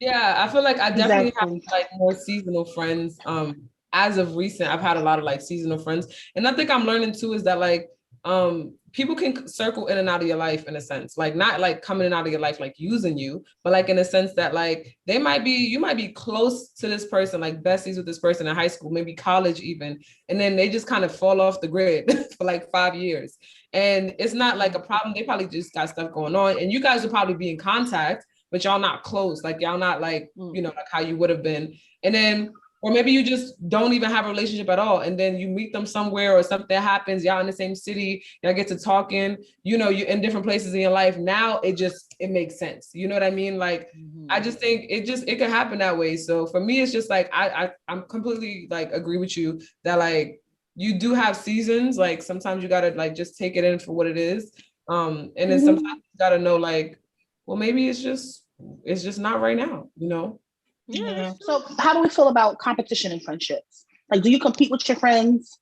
Yeah, I feel like I definitely have Exactly. like more seasonal friends. As of recent, I've had a lot of like seasonal friends, and I think I'm learning too is that like people can circle in and out of your life in a sense, like not like coming in and out of your life like using you, but like in a sense that like you might be close to this person, like besties with this person in high school, maybe college even, and then they just kind of fall off the grid for like 5 years, and it's not like a problem. They probably just got stuff going on, and you guys will probably be in contact, but y'all not close, like y'all not like, like how you would have been. And then, or maybe you just don't even have a relationship at all. And then you meet them somewhere or something happens, y'all in the same city, y'all get to talking, you're in different places in your life. Now it makes sense. You know what I mean? Like, I just think it could happen that way. So for me, it's just like, I'm completely like agree with you that like, you do have seasons. Like sometimes you gotta like, just take it in for what it is. And then sometimes you gotta know like, well, maybe it's just not right now, Yeah. So how do we feel about competition in friendships? Like, do you compete with your friends?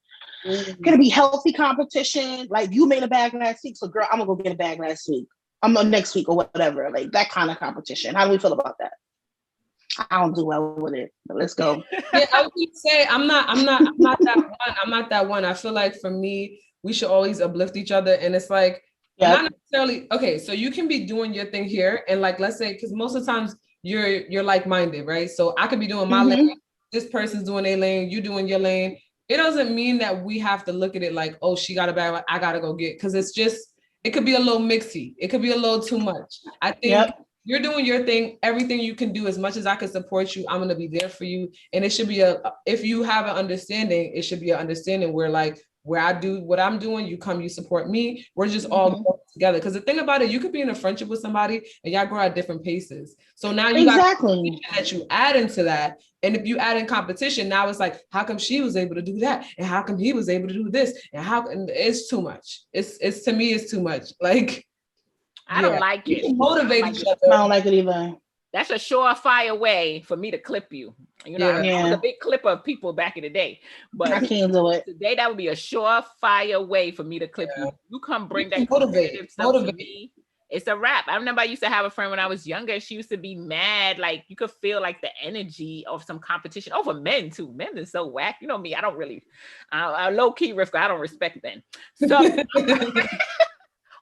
Gonna be healthy competition. Like, you made a bag last week, so girl, I'm gonna go get a bag last week. I'm not next week or whatever. Like that kind of competition. How do we feel about that? I don't do well with it, but let's go. Yeah, I was gonna say I'm not that one. I'm not that one. I feel like for me, we should always uplift each other. And it's like not Yep. necessarily okay, so you can be doing your thing here. And like let's say, because most of the times you're like-minded, right? So I could be doing my lane, this person's doing their lane, you doing your lane. It doesn't mean that we have to look at it like, oh, she got a bag, like, I gotta go get, because it could be a little mixy. It could be a little too much. I think you're doing your thing, everything you can do. As much as I can support you, I'm going to be there for you. And it should be if you have an understanding, it should be an understanding where like, where I do what I'm doing, you come, you support me. We're just all going together. Because the thing about it, you could be in a friendship with somebody and y'all grow at different paces. So now you got that you add into that. And if you add in competition, now it's like, how come she was able to do that? And how come he was able to do this? And it's too much. It's to me, it's too much. Like, I don't like it. Motivate each other. I don't like it either. That's a surefire way for me to clip you. I was a big clipper of people back in the day, but I can't do it. Today that would be a surefire way for me to clip you. You come bring that competitive stuff to me. It's a wrap. I remember I used to have a friend when I was younger. She used to be mad. Like you could feel like the energy of some competition over men too. Men is so whack. You know me. I don't really, low key Rifka. I don't respect men. So.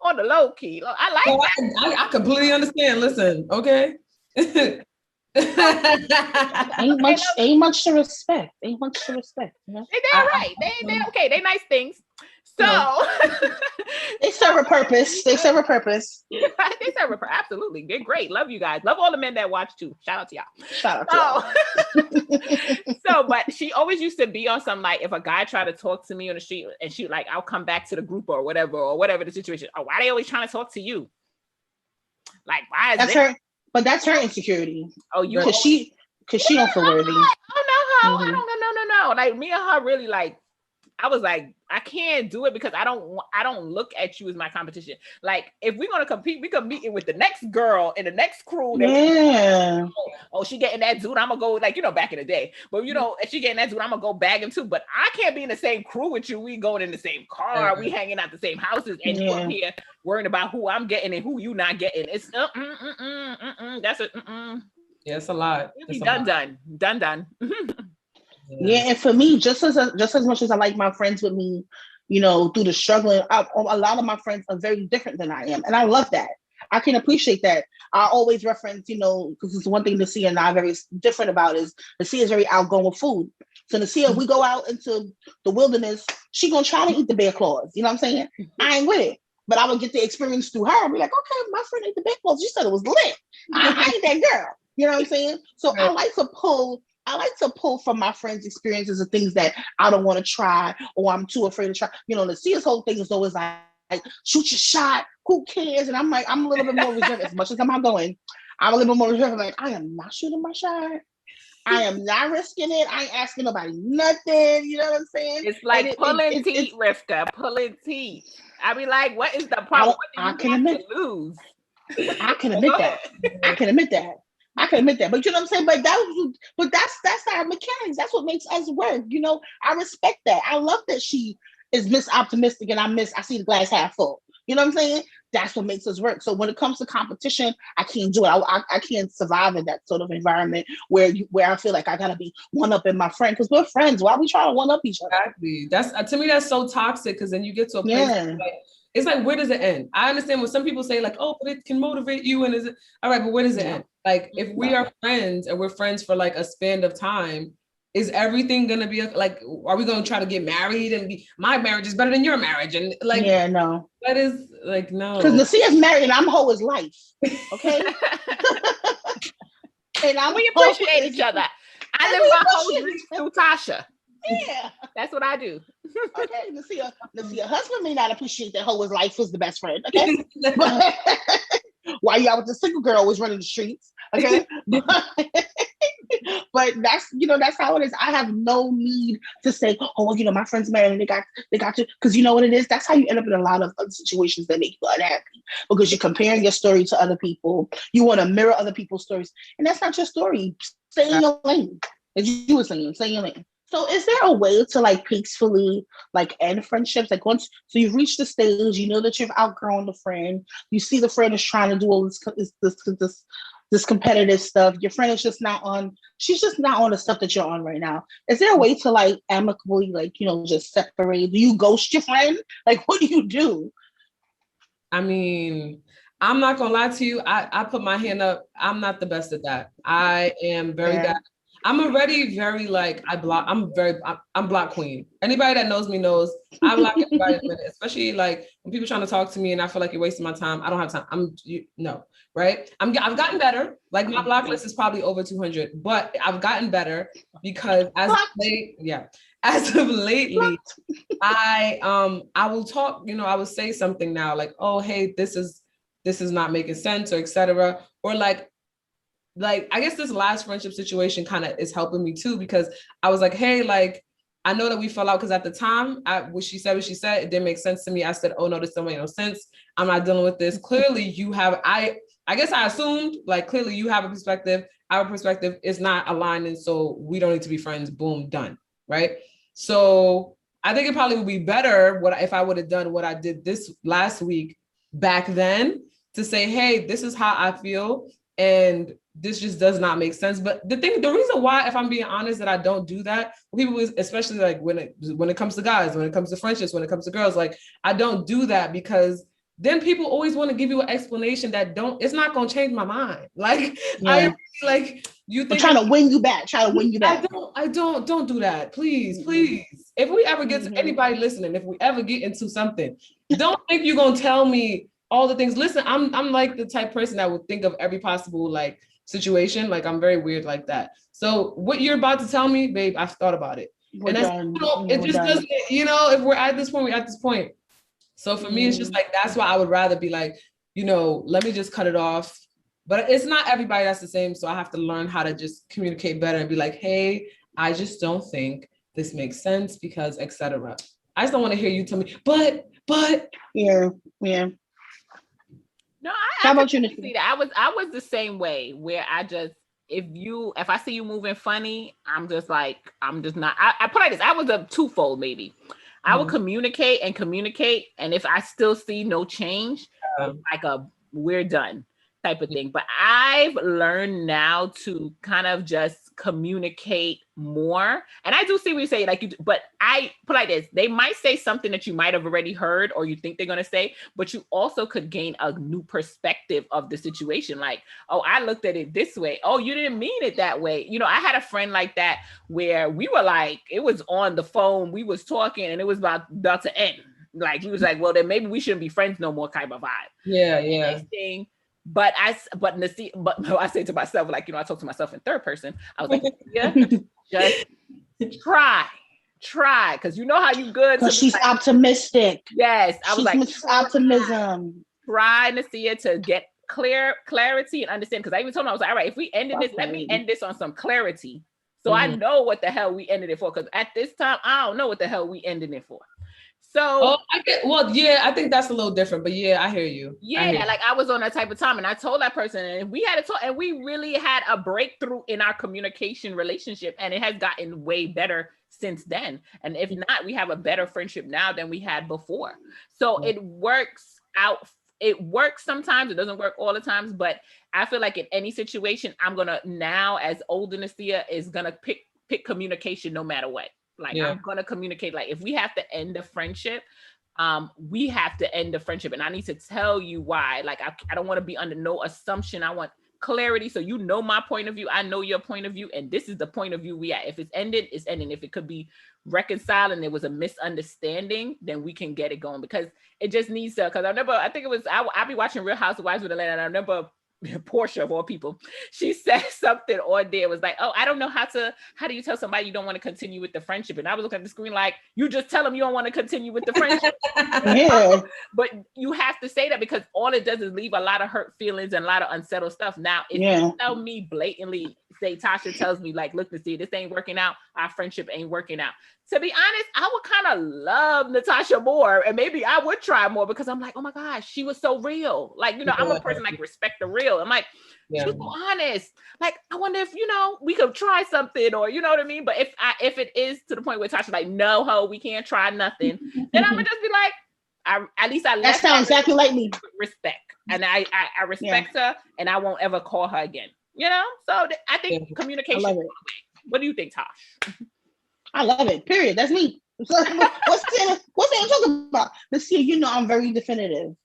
On the low key. I like that. I completely understand. Listen, okay. ain't much to respect. Ain't much to respect. You know? They're right. They okay. They nice things. So they serve a purpose. They serve a purpose. They serve a purpose. Absolutely. They're great. Love you guys. Love all the men that watch too. Shout out to y'all. Shout out to y'all. But she always used to be on some like if a guy tried to talk to me on the street and she like I'll come back to the group or whatever the situation. Oh, why are they always trying to talk to you? Like why is that's her? But that's her insecurity. Oh, you because she don't feel worthy. Oh no, no. Like me and her really like. I was like, I can't do it because I don't look at you as my competition. Like, if we're gonna compete, we can meet it with the next girl in the next crew. She getting that dude. I'm gonna go like back in the day. But if she getting that dude, I'm gonna go bag him too. But I can't be in the same crew with you. We going in the same car. We hanging out the same houses, and you up here worrying about who I'm getting and who you not getting. It's that's a. Yeah, it's a lot. It's done. Yeah, and for me, just as much as I like my friends with me, through the struggling, a lot of my friends are very different than I am, and I love that. I can appreciate that. I always reference, because it's one thing Nasia and I are very different about is Nasia is very outgoing with food. So Nasia, if we go out into the wilderness, she gonna try to eat the bear claws. You know what I'm saying? I ain't with it, but I would get the experience through her. I'd be like, okay, my friend ate the bear claws. You said it was lit. I ain't that girl. You know what I'm saying? So I like to pull from my friends' experiences of things that I don't want to try or I'm too afraid to try. Nasia's whole thing is always like shoot your shot. Who cares? And I'm like, I'm a little bit more reserved. As much as I'm outgoing, I'm a little bit more reserved. I'm like, I am not shooting my shot. I am not risking it. I ain't asking nobody nothing. You know what I'm saying? It's like pulling teeth, Rifka. Pulling teeth. I be like, what is the problem? I can admit to lose. I can admit that. But you know what I'm saying? But that's our mechanics. That's what makes us work. I respect that. I love that she is Miss Optimistic and I see the glass half full. You know what I'm saying? That's what makes us work. So when it comes to competition, I can't do it. I can't survive in that sort of environment where I feel like I gotta be one up in my friend, because we're friends. Why are we trying to one up each other? Exactly. That's to me, that's so toxic, because then you get to a place like, it's like, where does it end? I understand when some people say like, oh, but it can motivate you, and is it all right, but where does it end? Like, if we are friends and we're friends for like a span of time, is everything gonna be like, are we gonna try to get married and be, my marriage is better than your marriage? And like, no. That is like, no. Because Nasia's married and I'm whole as life. Okay. And we appreciate each other. I live my whole dream through Tasha. Yeah. That's what I do. Okay, Nasia husband may not appreciate that whole as life was the best friend. Okay. Why you out with the single girl always running the streets? Okay. But that's how it is. I have no need to say, oh, my friend's married and they got to, because you know what it is? That's how you end up in a lot of other situations that make you unhappy, because you're comparing your story to other people. You want to mirror other people's stories, and that's not your story. Stay in your lane. As you were saying, stay in your lane. So is there a way to like peacefully like end friendships? Like so you've reached the stage, you know that you've outgrown the friend. You see the friend is trying to do all this competitive stuff. Your friend is she's just not on the stuff that you're on right now. Is there a way to like amicably, like, just separate? Do you ghost your friend? Like, what do you do? I mean, I'm not gonna lie to you. I put my hand up. I'm not the best at that. I am very bad. I'm already very like, I'm block queen. Anybody that knows me knows I block everybody in a minute, especially like when people trying to talk to me and I feel like you're wasting my time. I don't have time. No, right? I've gotten better. Like my block list is probably over 200, but I've gotten better because as of lately, I will talk, I will say something now like, oh, hey, this is not making sense, or etc. Or like I guess this last friendship situation kind of is helping me too, because I was like, hey, like, I know that we fell out because at the time, what she said, it didn't make sense to me. I said, oh no, this don't make no sense. I'm not dealing with this. Clearly you have, I guess I assumed like, clearly you have a perspective. Our perspective is not aligning. So we don't need to be friends. Boom, done. Right. So I think it probably would be better if I would have done what I did this last week back then, to say, hey, this is how I feel. And this just does not make sense. But the reason why, if I'm being honest, that I don't do that, people, especially like when it comes to guys, when it comes to friendships, when it comes to girls, like I don't do that, because then people always want to give you an explanation that it's not going to change my mind. Like, you think I'm trying to win you back, I don't do that. Please. If we ever get to anybody listening, if we ever get into something, don't think you're going to tell me all the things. Listen, I'm like the type person that would think of every possible like situation. Like I'm very weird like that. So what you're about to tell me, babe, I've thought about it. It just doesn't, if we're at this point, we're at this point. So for me, it's just like, that's why I would rather be like, let me just cut it off. But it's not everybody that's the same. So I have to learn how to just communicate better and be like, hey, I just don't think this makes sense because etc. I just don't want to hear you tell me, but yeah. No, how about you? See that I was the same way, where I just, if I see you moving funny, I'm just not. I put like this. I was a twofold maybe. I would communicate, and if I still see no change, like we're done type of thing. But I've learned now to kind of just communicate more. And I do see what you say, but I put like this. They might say something that you might have already heard or you think they're going to say, but you also could gain a new perspective of the situation. Like, oh, I looked at it this way. Oh, you didn't mean it that way. I had a friend like that where we were like, it was on the phone. We was talking and it was about to end. Like, he was like, well, then maybe we shouldn't be friends no more kind of vibe. Yeah. But I say to myself, like, I talk to myself in third person. I was like, yeah, just try. Cause you know how you good. Cause she's like, optimistic. Yes. I was like, optimism. Try Nasia to get clarity and understand. Cause I even told him, I was like, all right, if we ended this, let me end this on some clarity. So I know what the hell we ended it for. Cause at this time, I don't know what the hell we ended it for. So I think that's a little different, but yeah, I hear you. Yeah, like I was on that type of time and I told that person, and we had to talk, and we really had a breakthrough in our communication relationship, and it has gotten way better since then. And if not, we have a better friendship now than we had before. So it works out. It works sometimes, it doesn't work all the times, but I feel like in any situation, I'm gonna now, as older Nasia, is gonna pick communication no matter what. Like I'm gonna communicate. Like if we have to end a friendship, we have to end the friendship, and I need to tell you why. Like I don't want to be under no assumption. I want clarity, so you know my point of view, I know your point of view, and this is the point of view we at. If it's ended, it's ending. If it could be reconciled and there was a misunderstanding, then we can get it going, because it just needs to. Because I remember, I think it was I be watching Real Housewives of Atlanta, and I remember Portia of all people, she said something on there, was like, oh, I don't know how do you tell somebody you don't want to continue with the friendship? And I was looking at the screen like, you just tell them you don't want to continue with the friendship. Yeah. But you have to say that, because all it does is leave a lot of hurt feelings and a lot of unsettled stuff. Now, if you tell me blatantly, say Tasha tells me like, look, this ain't working out, our friendship ain't working out. To be honest, I would kind of love Natasha more, and maybe I would try more, because I'm like, oh my gosh, she was so real. Like, I'm a person like respect the real. I'm like, she was so honest. Like, I wonder if, we could try something, or you know what I mean? But if it is to the point where Tasha's like, no, ho, we can't try nothing, then I'm gonna just be like, at least I that sounds exactly like me. Respect, and I respect her, and I won't ever call her again. So I think communication. What do you think, Tosh? I love it. Period. That's me. What's the I'm talking about? Let's see. I'm very definitive.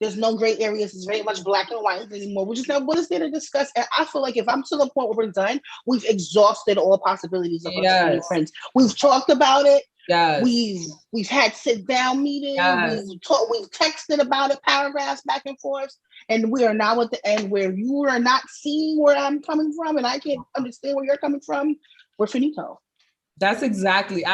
There's no gray areas. It's very much black and white anymore. We're just not what is there to discuss. And I feel like if I'm to the point where we're done, we've exhausted all possibilities of us being friends. We've talked about it. Yes. We've had sit down meetings. Yes. We've texted about it, paragraphs back and forth, and we are now at the end where you are not seeing where I'm coming from, and I can't understand where you're coming from. We're finito. That's exactly.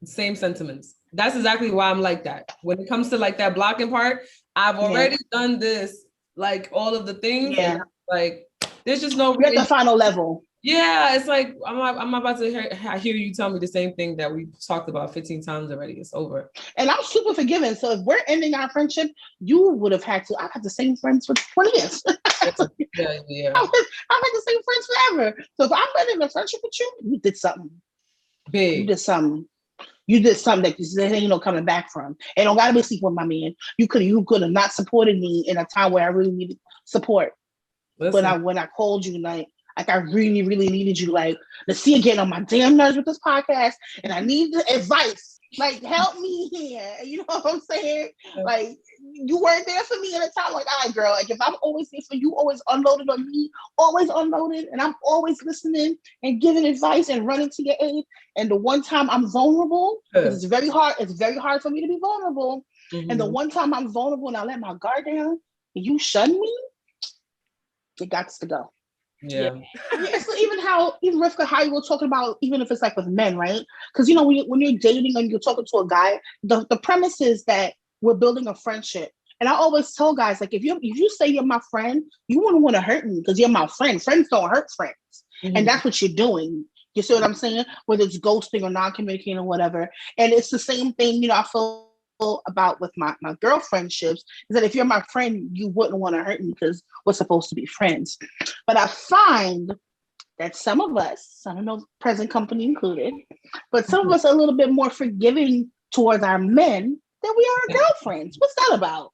Same sentiments. That's exactly why I'm like that. When it comes to like that blocking part, I've already done this, like all of the things. Yeah. And like there's just no. We're at the final level. Yeah, it's like I'm about to hear you tell me the same thing that we talked about 15 times already. It's over. And I'm super forgiving. So if we're ending our friendship, you would have had to. I've had the same friends for 20 years. Yeah. I've had the same friends forever. So if I'm ending a friendship with you, you did something big. You did something that there ain't no coming back from. And don't gotta be sleeping with my man. You could have not supported me in a time where I really needed support. Listen. When I called you, like I really, really needed you. Like, Nasia getting on my damn nerves with this podcast, and I need the advice. Like, help me here. You know what I'm saying? Like, you weren't there for me at a time. Like, all right, girl. Like, if I'm always there for you, always unloaded on me, always unloaded, and I'm always listening and giving advice and running to your aid. And the one time I'm vulnerable, because it's very hard. It's very hard for me to be vulnerable. Mm-hmm. And the one time I'm vulnerable and I let my guard down, and you shun me, it got to go. Yeah. So even Rifka, how you were talking about, even if it's like with men, right? Because when you're dating and you're talking to a guy, the premise is that we're building a friendship. And I always tell guys, like, if you say you're my friend, you wouldn't want to hurt me because you're my friend. Friends don't hurt friends. Mm-hmm. And that's what you're doing. You see what I'm saying? Whether it's ghosting or non-communicating or whatever. And it's the same thing, I feel about with my girl friendships, is that if you're my friend, you wouldn't want to hurt me because we're supposed to be friends. But I find that some of us, I don't know, present company included, but some of us are a little bit more forgiving towards our men than we are our girlfriends. What's that about?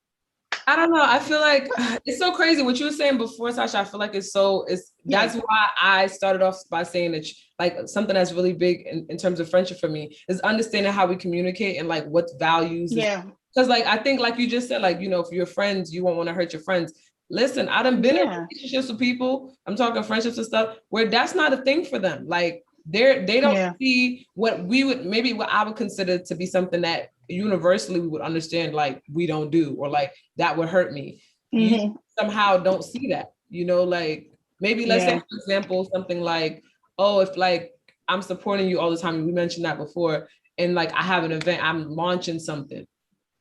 I don't know. I feel like it's so crazy. What you were saying before, Tasha, I feel like that's why I started off by saying that like something that's really big in terms of friendship for me is understanding how we communicate and like what values. Yeah. Because like, I think like you just said, like, if you're friends, you won't want to hurt your friends. Listen, I done been in relationships with people, I'm talking friendships and stuff, where that's not a thing for them. Like they don't see what I would consider to be something that universally we would understand, like we don't do, or like that would hurt me. Mm-hmm. You somehow don't see that, like maybe let's say, for example, something like, oh, if like I'm supporting you all the time, we mentioned that before, and like I have an event, I'm launching something.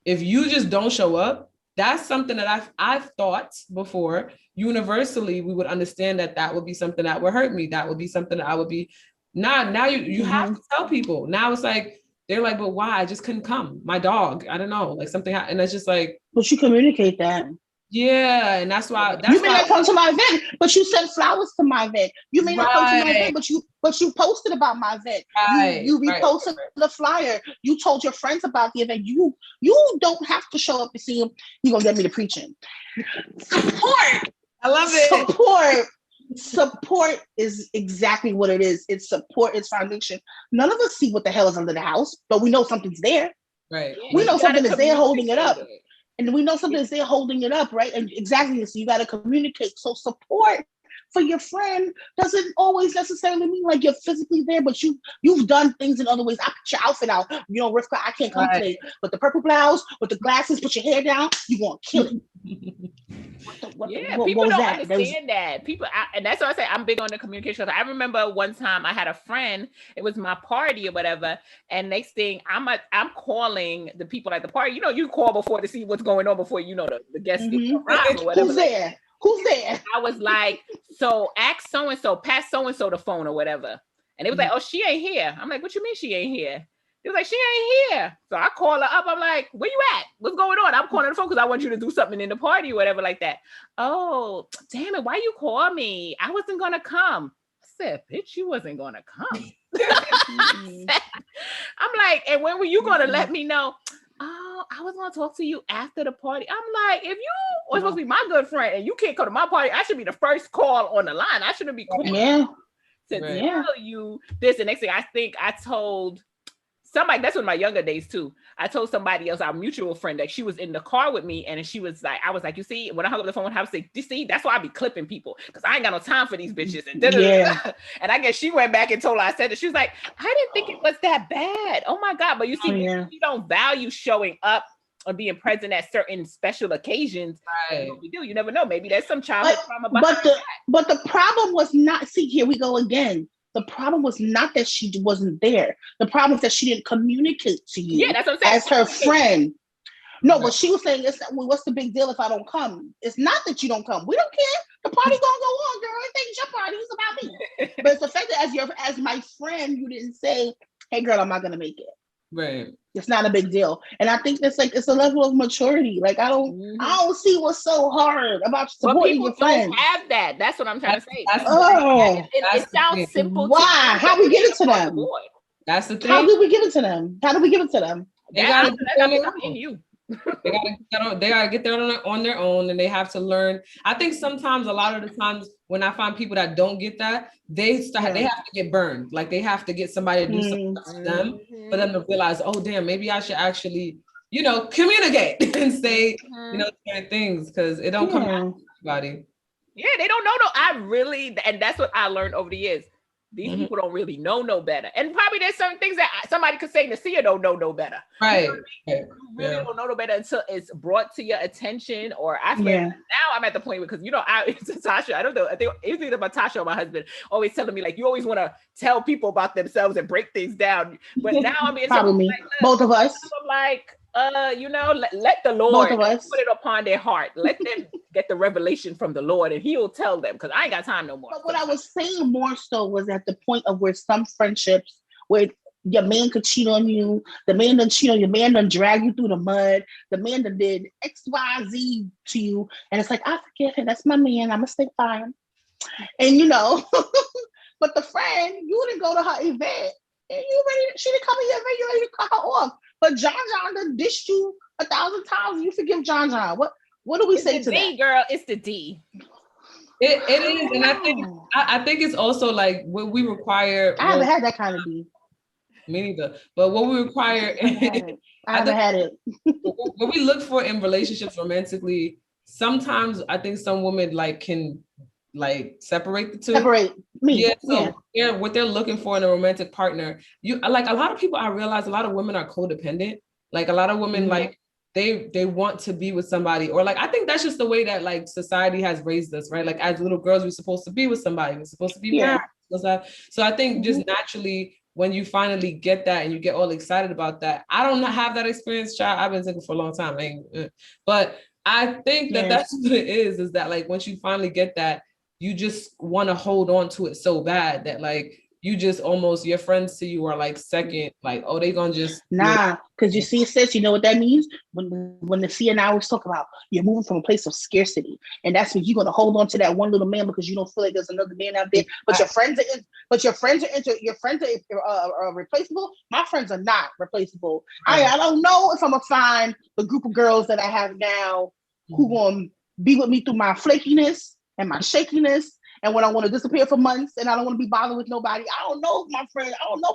If you just don't show up, that's something that I've thought before. Universally, we would understand that would be something that would hurt me. That would be something that I would be. Now you have to tell people. Now it's like they're like, but why? I just couldn't come. My dog, I don't know, like something, and it's just like. But you communicate that. Yeah, and that's why you may not come to my event, but you sent flowers to my event. You may not come to my event, but you posted about my event. You reposted the flyer. You told your friends about the event. You don't have to show up to see him. You're gonna get me to preaching. Support. I love it. Support is exactly what it is. It's support, it's foundation. None of us see what the hell is under the house, but we know something's there. Right. We know something is there holding it up. And we know something is there holding it up, right? And exactly, so you got to communicate. So support for your friend doesn't always necessarily mean like you're physically there, but you've done things in other ways. I put your outfit out. You know, Rifka, I can't come today, but the purple blouse with the glasses, put your hair down, you gonna kill it. People don't understand that. People, and that's why I say I'm big on the communication. I remember one time I had a friend. It was my party or whatever, and next thing I'm calling the people at the party. You know, you call before to see what's going on before you know the guests arrive or whatever. Who's there? I was like, so ask so and so, pass so and so the phone or whatever, and it was like, oh, she ain't here. I'm like, what you mean she ain't here? He was like, she ain't here. So I call her up. I'm like, where you at? What's going on? I'm calling the phone because I want you to do something in the party or whatever like that. Oh, damn it. Why you call me? I wasn't going to come. I said, bitch, you wasn't going to come. I'm like, and when were you going to let me know? Oh, I was going to talk to you after the party. I'm like, if you were supposed to be my good friend and you can't come to my party, I should be the first call on the line. I shouldn't be calling to tell you this. The next thing I think I told somebody, that's in my younger days too. I told somebody else, our mutual friend, that she was in the car with me, and she was like, I was like, you see, when I hung up the phone, I was like, you see, that's why I be clipping people, because I ain't got no time for these bitches. And and I guess she went back and told her I said that. She was like, I didn't think it was that bad. Oh my God. But you see, you don't value showing up or being present at certain special occasions. Right. What we do, you never know. Maybe there's some childhood trauma behind but the problem was not, see, here we go again. The problem was not that she wasn't there. The problem is that she didn't communicate to you that's what I'm saying. As her friend. No, but she was saying, what's the big deal if I don't come? It's not that you don't come. We don't care. The party's gonna go on, girl. Everything's your party. It's about me. But it's the fact that as my friend, you didn't say, hey girl, I'm not gonna make it. Right. It's not a big deal. And I think that's like, it's a level of maturity. Like I don't see what's so hard about supporting your friends. Don't have that. That's what I'm trying to say. It sounds simple. Why? How we give it to them? That's the thing. How do we give it to them? They gotta in you. They gotta get there on their own, and they have to learn. I think sometimes, a lot of the times, when I find people that don't get that, they have to get burned. Like they have to get somebody to do something to them for them to realize, oh damn, maybe I should actually, communicate and say, certain things, because it don't come out of everybody. Yeah, they don't know. And that's what I learned over the years. These people don't really know no better. And probably there's certain things that somebody could say, Nasia don't know no better. Right. You really don't know no better until it's brought to your attention. Or I feel now I'm at the point because, Tasha, I don't know. I think it's either my Tasha or my husband always telling me, like, you always want to tell people about themselves and break things down. But now I'm in probably like, both of us. I'm like, let the Lord put it upon their heart. Let them get the revelation from the Lord, and He'll tell them, because I ain't got time no more. But what I was saying more so was at the point of where some friendships, where your man could cheat on you, the man done cheat on your man, done drag you through the mud, the man done did X, Y, Z to you, and it's like, I forgive him, that's my man, I'm gonna stay fine. And but the friend, you didn't go to her event, and she didn't come to your event, you ready to cut her off. But John done dished you 1,000 times. You forgive John. What do we say to that? Girl, it's the D. It is, and I think it's also like what we require. I haven't had that kind of D. Me neither. But what we require, I haven't had it. What we look for in relationships romantically, sometimes I think some women can separate the two. Separate me. What they're looking for in a romantic partner. You like a lot of people. I realize a lot of women are codependent. Like a lot of women, they want to be with somebody, or I think that's just the way that society has raised us, right? Like as little girls, we're supposed to be with somebody. We're supposed to be married. So I think just naturally, when you finally get that and you get all excited about that, I don't have that experience, child. I've been single for a long time, but I think that's what it is that once you finally get that, you just want to hold on to it so bad that you just almost, your friends to you are like second, like, oh, they gonna just Nah, because you see, sis, you know what that means? When the C and I always talk about you're moving from a place of scarcity, and that's when you're gonna hold on to that one little man because you don't feel like there's another man out there. But your friends are replaceable. My friends are not replaceable. I don't know if I'm gonna find the group of girls that I have now who gonna be with me through my flakiness and my shakiness. And when I want to disappear for months and I don't want to be bothered with nobody, I don't know if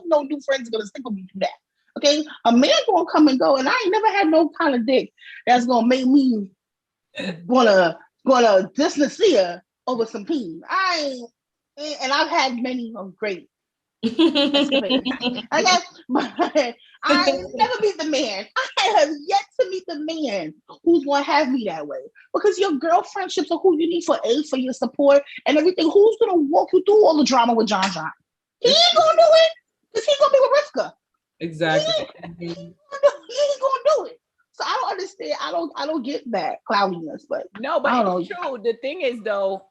no new friends are going to stick with me through that. Okay? A man going to come and go, and I ain't never had no kind of dick that's going to make me gonna diss Nasia over some peen. And I've had many great escapades. But I never meet the man. I have yet to meet the man who's going to have me that way. Because your girl friendships are who you need for aid, for your support, and everything. Who's going to walk you through all the drama with John? He ain't going to do it because he's going to be with Rifka. Exactly. He ain't going to do it. So I don't understand. I don't get that cloudiness, but no, but it's true. The thing is, though,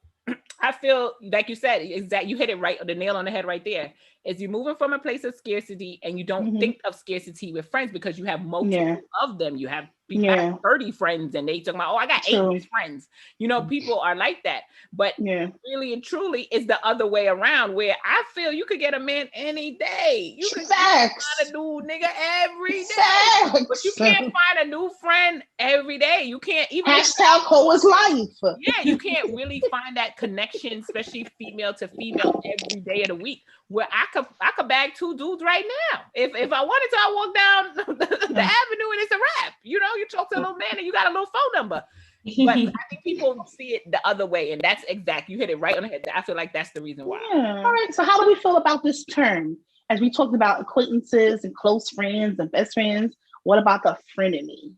I feel like you said, is that you hit it right, the nail on the head right there. Is you're moving from a place of scarcity and you don't think of scarcity with friends because you have multiple of them. You have 30 friends and they talking about, oh, I got 8 friends. You know, people are like that. But really and truly is the other way around, where I feel you could get a man any day. You could find a new nigga every day. But you can't find a new friend every day. You can't even hashtag hoe is life. Yeah, you can't really find that connection, especially female to female, every day of the week. Where I could bag 2 dudes right now. If I wanted to, I walk down the avenue and it's a wrap. You know, you talk to a little man and you got a little phone number. But I think people see it the other way, and that's exact. You hit it right on the head. I feel like that's the reason why. Yeah. All right. So how do we feel about this term? As we talked about acquaintances and close friends and best friends, what about the frenemy?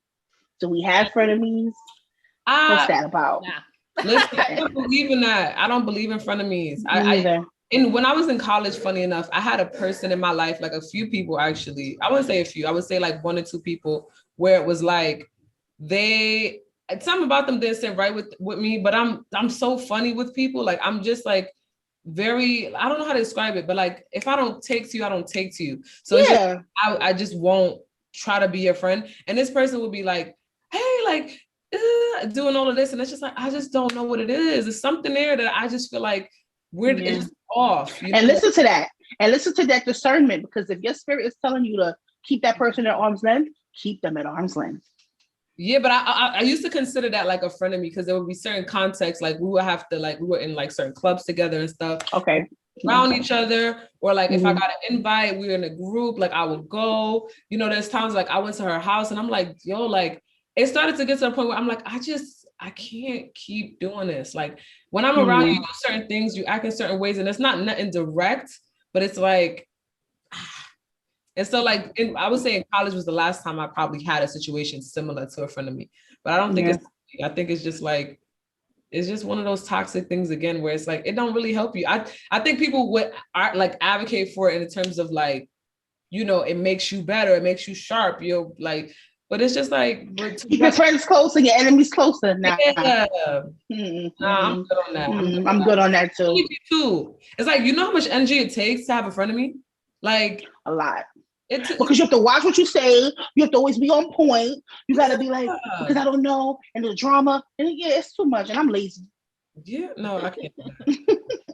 Do we have frenemies? What's that about? Nah. Listen, I don't believe in that. I don't believe in frenemies. And when I was in college, funny enough, I had a person in my life, like a few people actually. I wouldn't say a few. I would say like 1 or 2 people where it was like something about them didn't sit right with me. But I'm so funny with people. Like I'm just like very, I don't know how to describe it, but like if I don't take to you, I don't take to you. So it's just, I just won't try to be your friend. And this person would be like, hey, like doing all of this, and it's just like I just don't know what it is. There's something there that I just feel like it's just off. And listen to that. And listen to that discernment, because if your spirit is telling you to keep that person at arm's length, keep them at arm's length. Yeah, but I used to consider that like a friend of me, because there would be certain contexts, like we would have to, like we were in like certain clubs together and stuff. Okay. Around each other, or like if I got an invite, we were in a group, like I would go. You know, there's times like I went to her house and I'm like, yo, like it started to get to a point where I'm like, I can't keep doing this. Like when I'm around you, do certain things, you act in certain ways, and it's not nothing direct, but it's like, and so like I would say in college was the last time I probably had a situation similar to a friend of me. But I don't think I think it's just like, it's just one of those toxic things again, where it's like, it don't really help you. I think people would like advocate for it in terms of like, you know, it makes you better, it makes you sharp, you're like, but it's just like, keep your friends close and your enemies closer. Nah, I'm good on that. I'm good on that too. It's like, you know how much energy it takes to have a friend of me? Like a lot. Because you have to watch what you say. You have to always be on point. You got to be like, because I don't know, and the drama, and it's too much, and I'm lazy. Yeah, no, I can't.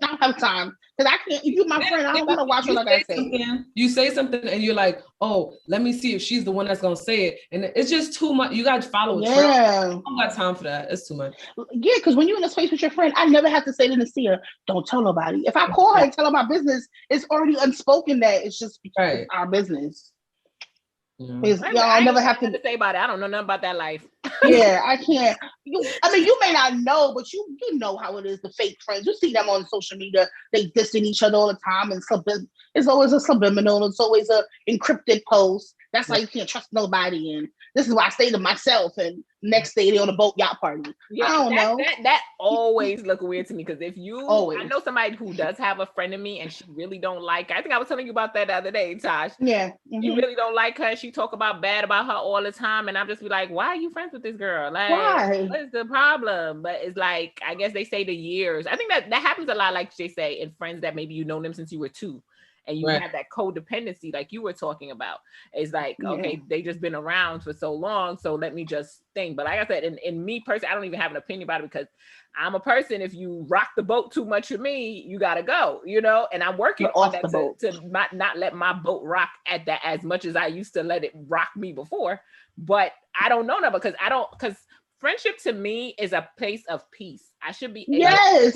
I don't have time, because I can't. If you're my friend, I don't want to watch what I gotta say. You say something, and you're like, oh, let me see if she's the one that's gonna say it, and it's just too much. You got to follow it. I don't got time for that. It's too much. Yeah, because when you're in a space with your friend, I never have to say to Nasia, don't tell nobody. If I call her and tell her my business, it's already unspoken that it's just it's our business. I never have to say about it. I don't know nothing about that life. Yeah, I can't. You may not know, but you know how it is. The fake friends, you see them on social media. They dissing each other all the time, and it's always a subliminal. It's always a encrypted post. That's why you can't trust nobody. And this is why I say to myself. And next day they're on a boat yacht party. I don't know. That always look weird to me, because if you, I know somebody who does have a friend of me, and she really don't like her. I think I was telling you about that the other day, Tosh. Yeah, you really don't like her. She talk bad about her all the time, and I'm just be like, why are you friends with this girl? Like, why? What is the problem? But it's like, I guess they say the years. I think that happens a lot, like they say, in friends that maybe you know them since you were 2. and you have that codependency like you were talking about. It's like, okay, they just been around for so long, so let me just think. But like I said, in me personally, I don't even have an opinion about it, because I'm a person, if you rock the boat too much for me, you gotta go, you know. And I'm working on that to not let my boat rock at that as much as I used to let it rock me before. But I don't know now, because friendship to me is a place of peace. I should be able and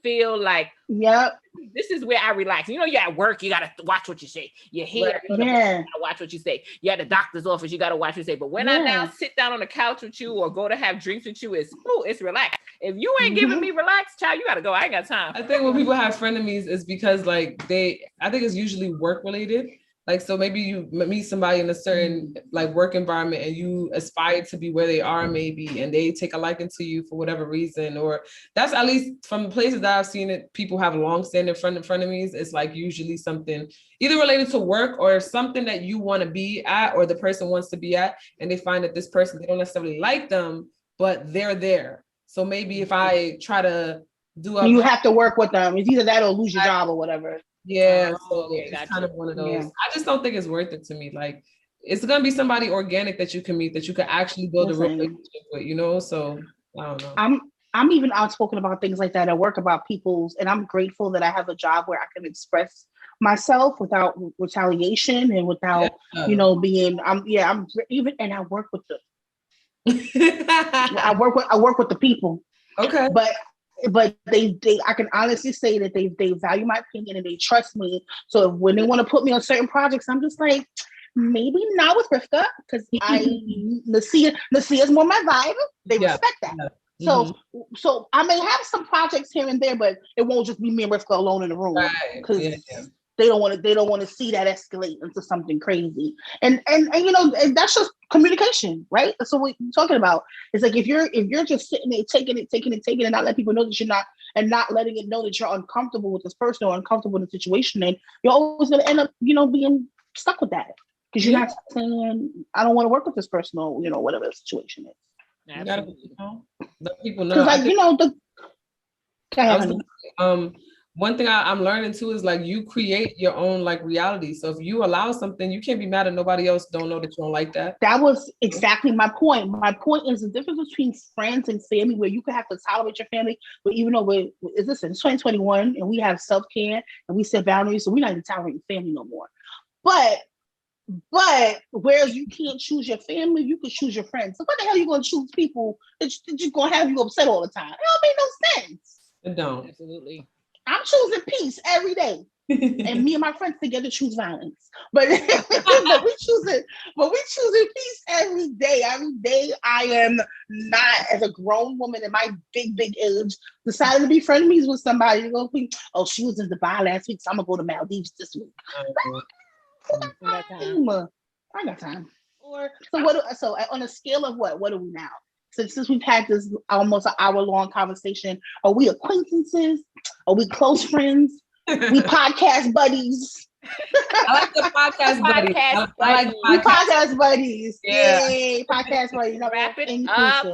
feel like, this is where I relax. You know, you're at work, you gotta watch what you say. You're here, you gotta watch what you say. You're at the doctor's office, you gotta watch what you say. But when I now sit down on the couch with you or go to have drinks with you, it's relaxed. If you ain't giving me relaxed, child, you gotta go. I ain't got time. I think when people have frenemies is because like I think it's usually work related. Like, so maybe you meet somebody in a certain like work environment and you aspire to be where they are maybe, and they take a liking to you for whatever reason, or that's at least from the places that I've seen it, people have long-standing frenemies. It's like usually something either related to work or something that you want to be at or the person wants to be at, and they find that this person, they don't necessarily like them, but they're there. So maybe if I try to you have to work with them. It's either that or lose your job or whatever. Yeah, so it's kind of one of those. I just don't think it's worth it to me. Like, it's gonna be somebody organic that you can meet, that you can actually build a relationship with, you know. So I don't know. I'm even outspoken about things like that at work, about people's, and I'm grateful that I have a job where I can express myself without retaliation and without being. I'm even, and I work with them. I work with the people. Okay, but they I can honestly say that they value my opinion and they trust me. So when they want to put me on certain projects, I'm just like, maybe not with Rifka, because Nasia is more my vibe. They respect that. Yeah. So I may have some projects here and there, but it won't just be me and Rifka alone in the room, because they don't want to see that escalate into something crazy. And you know, and that's just communication, right? That's what we're talking about. It's like if you're just sitting there taking it and not letting people know that you're not, and not letting it know that you're uncomfortable with this person or uncomfortable in the situation, then you're always going to end up, you know, being stuck with that, because you're not saying, I don't want to work with this person, or, you know, whatever the situation is. You gotta, let people know. Because like, you know, one thing I'm learning too is like, you create your own like reality. So if you allow something, you can't be mad at nobody else don't know that you don't like that. That was exactly my point. My point is the difference between friends and family, where you can have to tolerate your family, but even though it's 2021 and we have self-care and we set boundaries, so we're not even tolerating family no more. But whereas you can't choose your family, you can choose your friends. So what the hell are you going to choose people that you're going to have you upset all the time? It don't make no sense. It don't. Absolutely. I'm choosing peace every day. And me and my friends together choose violence. But we choosing peace every day. Every day I am not, as a grown woman in my big age, decided to be frenemies with somebody. You go, oh, she was in Dubai last week, so I'm gonna go to Maldives this week. I got time. So on a scale of what are we now? Since we've had this almost an hour-long conversation, are we acquaintances? Are we close friends? We podcast buddies. I like the podcast buddies. Podcast buddies. Yeah. Yay, podcast buddies. Wrap it up.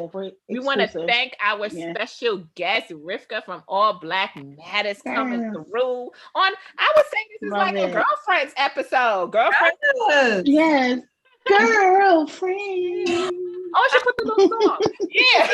We want to thank our special guest, Rifka from All Black Matters, coming through on, I would say this is like a girlfriend's episode. Girlfriend. Yes. Girlfriend. Oh, she put the little song. Yeah.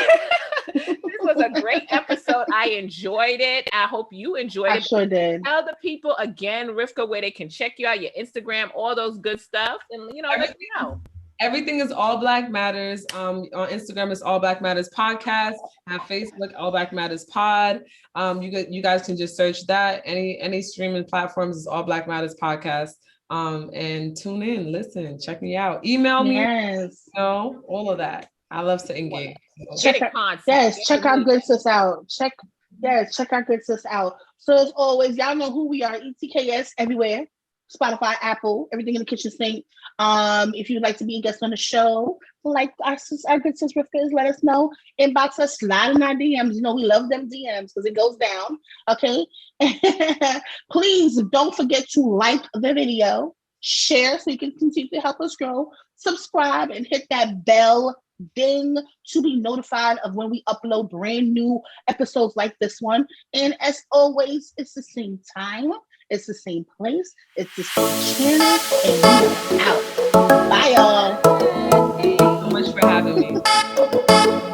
This was a great episode. I enjoyed it. I hope you enjoyed it. I sure did. Tell the people again, Rifka, where they can check you out, your Instagram, all those good stuff. And, you know, let me know. Everything is All Black Matters. On Instagram, it's All Black Matters Podcast. Have Facebook, All Black Matters Pod. You guys can just search that. Any streaming platforms is All Black Matters Podcast. And tune in, listen, check me out. Email me. Yes. You know, all of that. I love to engage. Check our good sis out. Check our good sis out. So as always, y'all know who we are. ETKS everywhere. Spotify, Apple, everything in the kitchen sink. If you'd like to be a guest on the show, like our good sis Rifka is, let us know. Inbox us, slide in our DMs. You know, we love them DMs because it goes down. Okay. Please don't forget to like the video, share so you can continue to help us grow, subscribe, and hit that bell ding to be notified of when we upload brand new episodes like this one. And as always, it's the same time It's the same place. It's the same channel. And we are out. Bye, y'all. Thank you so much for having me.